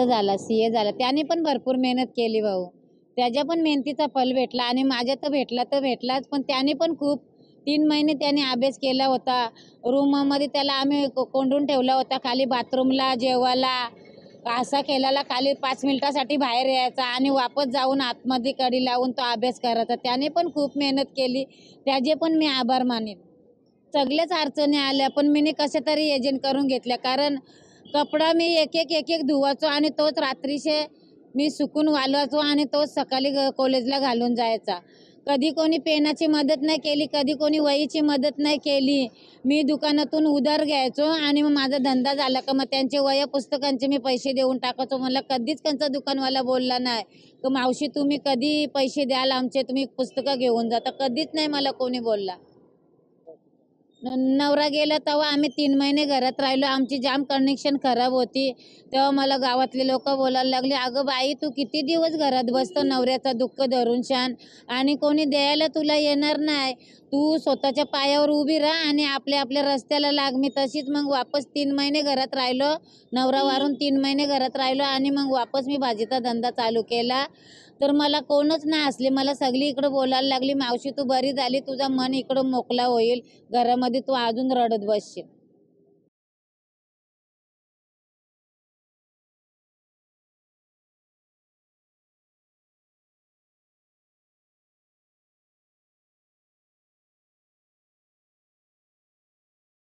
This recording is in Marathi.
झाला, CA झाला. त्याने पण भरपूर मेहनत केली भाऊ. त्याच्या पण मेहनतीचा फल भेटला आणि माझ्या तर भेटला तर भेटलाच. पण त्याने पण खूप 3 महिने त्याने अभ्यास केला होता. रूममध्ये त्याला आम्ही कोंडून ठेवला होता. खाली बाथरूमला, जेवायला असा केलेला. खाली 5 मिनिटासाठी बाहेर यायचा आणि वापस जाऊन आतमध्ये कडी लावून तो अभ्यास करायचा. त्याने पण खूप मेहनत केली. त्याचे पण मी आभार मानेन. सगळ्याच अडचणी आल्या पण मी कशा तरी एजंट करून घेतल्या. कारण कपडा मी एक धुवायचो आणि तोच रात्रीचे मी सुकून वालवायचो आणि तोच सकाळी कॉलेजला घालून जायचा. कधी कोणी पेनाची मदत नाही केली, कधी कोणी वहीची मदत नाही केली. मी दुकानातून उधार घ्यायचो आणि मग माझा धंदा झाला का मग त्यांचे वह्या पुस्तकांचे मी पैसे देऊन टाकायचो. मला कधीच त्यांचा दुकानवाला बोलला नाही की मावशी तुम्ही कधी पैसे द्याल आमचे, तुम्ही पुस्तकं घेऊन जाता. कधीच नाही मला कोणी बोलला. नवरा गेला तेव्हा आम्ही 3 महिने घरात राहिलो. आमची जाम कनेक्शन खराब होती. तेव्हा मला गावातले लोक बोलायला लागले, अगं बाई तू किती दिवस घरात बसतो नवऱ्याचं दुःख धरून शान आणि कोणी द्यायला तुला येणार नाही. तू स्वतःच्या पायावर उभी राहा आणि आपल्या रस्त्याला लाग. मी तशीच मग वापस 3 महिने घरात राहिलो. नवरा वारून 3 महिने घरात राहिलो आणि मग वापस मी भाजीचा धंदा चालू केला. तर मला कोणच नाही हसले. मला सगळी इकडं बोलायला लागली, मावशी तू बरी झाली, तुझा मन इकडं मोकळा होईल. घरामध्ये तू अजून रडत बसशील.